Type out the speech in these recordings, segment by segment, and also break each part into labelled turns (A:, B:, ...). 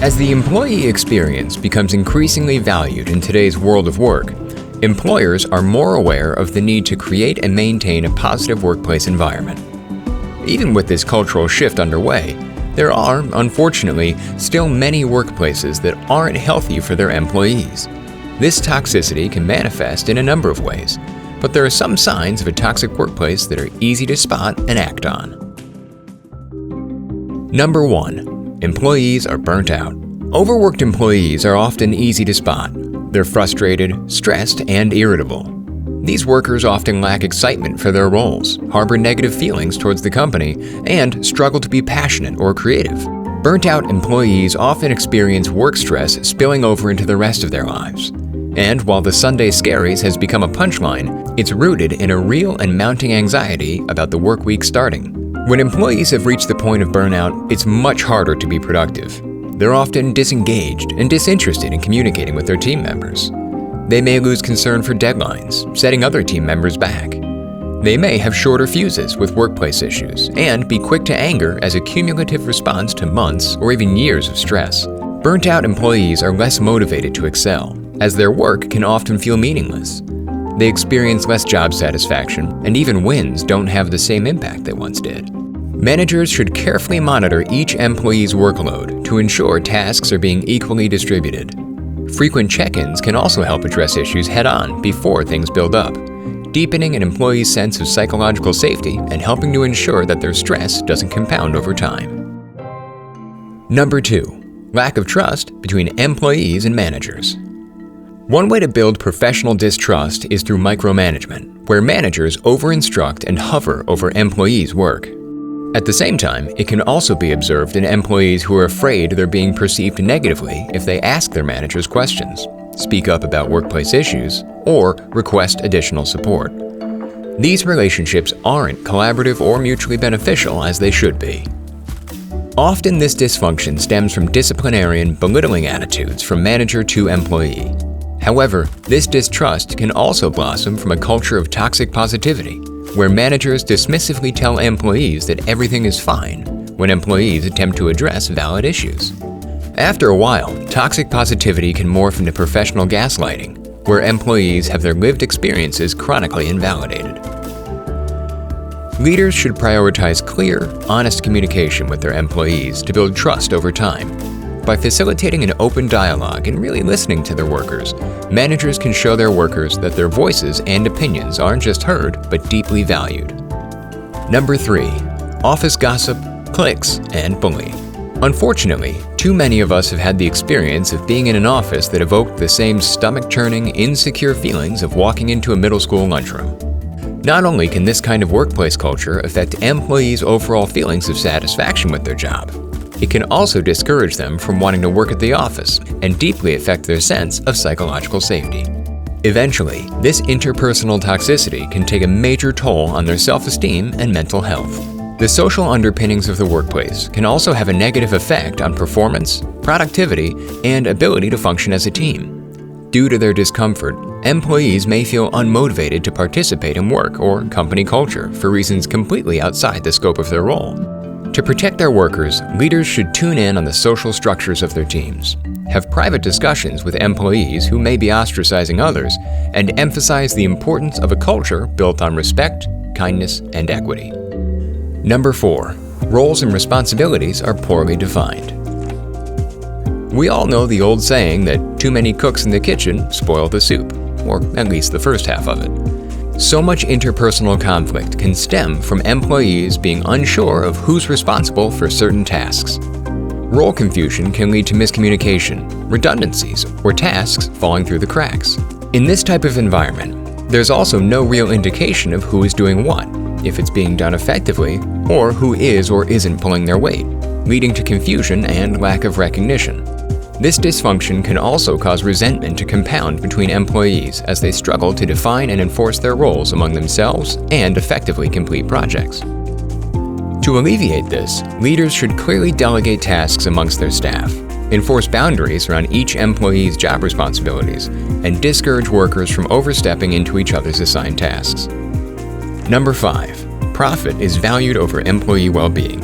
A: As the employee experience becomes increasingly valued in today's world of work, employers are more aware of the need to create and maintain a positive workplace environment. Even with this cultural shift underway, there are, unfortunately, still many workplaces that aren't healthy for their employees. This toxicity can manifest in a number of ways, but there are some signs of a toxic workplace that are easy to spot and act on. Number 1. Employees are burnt out. Overworked employees are often easy to spot. They're frustrated, stressed, and irritable. These workers often lack excitement for their roles, harbor negative feelings towards the company, and struggle to be passionate or creative. Burnt-out employees often experience work stress spilling over into the rest of their lives. And while the Sunday scaries has become a punchline, it's rooted in a real and mounting anxiety about the work week starting. When employees have reached the point of burnout, it's much harder to be productive. They're often disengaged and disinterested in communicating with their team members. They may lose concern for deadlines, setting other team members back. They may have shorter fuses with workplace issues and be quick to anger as a cumulative response to months or even years of stress. Burnt-out employees are less motivated to excel, as their work can often feel meaningless. They experience less job satisfaction, and even wins don't have the same impact they once did. Managers should carefully monitor each employee's workload to ensure tasks are being equally distributed. Frequent check-ins can also help address issues head-on before things build up, deepening an employee's sense of psychological safety and helping to ensure that their stress doesn't compound over time. Number 2. Lack of trust between employees and managers. One way to build professional distrust is through micromanagement, where managers over-instruct and hover over employees' work. At the same time, it can also be observed in employees who are afraid they're being perceived negatively if they ask their managers questions, speak up about workplace issues, or request additional support. These relationships aren't collaborative or mutually beneficial as they should be. Often this dysfunction stems from disciplinarian, belittling attitudes from manager to employee. However, this distrust can also blossom from a culture of toxic positivity, where managers dismissively tell employees that everything is fine when employees attempt to address valid issues. After a while, toxic positivity can morph into professional gaslighting, where employees have their lived experiences chronically invalidated. Leaders should prioritize clear, honest communication with their employees to build trust over time. By facilitating an open dialogue and really listening to their workers, managers can show their workers that their voices and opinions aren't just heard, but deeply valued. Number 3. Office gossip, cliques, and bullying. Unfortunately, too many of us have had the experience of being in an office that evoked the same stomach-churning, insecure feelings of walking into a middle school lunchroom. Not only can this kind of workplace culture affect employees' overall feelings of satisfaction with their job, it can also discourage them from wanting to work at the office and deeply affect their sense of psychological safety. Eventually, this interpersonal toxicity can take a major toll on their self-esteem and mental health. The social underpinnings of the workplace can also have a negative effect on performance, productivity, and ability to function as a team. Due to their discomfort, employees may feel unmotivated to participate in work or company culture for reasons completely outside the scope of their role. To protect their workers, leaders should tune in on the social structures of their teams, have private discussions with employees who may be ostracizing others, and emphasize the importance of a culture built on respect, kindness, and equity. Number 4. Roles and responsibilities are poorly defined. We all know the old saying that too many cooks in the kitchen spoil the soup, or at least the first half of it. So much interpersonal conflict can stem from employees being unsure of who's responsible for certain tasks. Role confusion can lead to miscommunication, redundancies, or tasks falling through the cracks. In this type of environment, there's also no real indication of who is doing what, if it's being done effectively, or who is or isn't pulling their weight, leading to confusion and lack of recognition. This dysfunction can also cause resentment to compound between employees as they struggle to define and enforce their roles among themselves and effectively complete projects. To alleviate this, leaders should clearly delegate tasks amongst their staff, enforce boundaries around each employee's job responsibilities, and discourage workers from overstepping into each other's assigned tasks. Number 5. Profit is valued over employee well-being.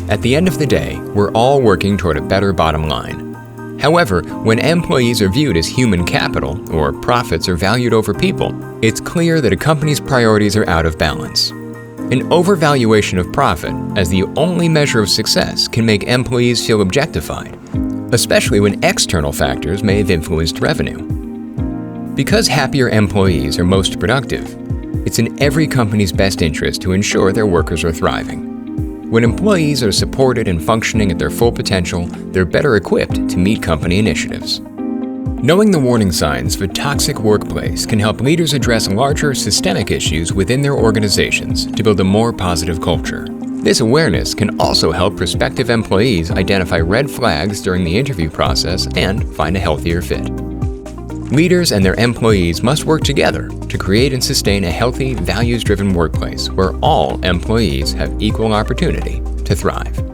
A: At the end of the day, we're all working toward a better bottom line. However, when employees are viewed as human capital, or profits are valued over people, it's clear that a company's priorities are out of balance. An overvaluation of profit as the only measure of success can make employees feel objectified, especially when external factors may have influenced revenue. Because happier employees are most productive, it's in every company's best interest to ensure their workers are thriving. When employees are supported and functioning at their full potential, they're better equipped to meet company initiatives. Knowing the warning signs of a toxic workplace can help leaders address larger systemic issues within their organizations to build a more positive culture. This awareness can also help prospective employees identify red flags during the interview process and find a healthier fit. Leaders and their employees must work together to create and sustain a healthy, values-driven workplace where all employees have equal opportunity to thrive.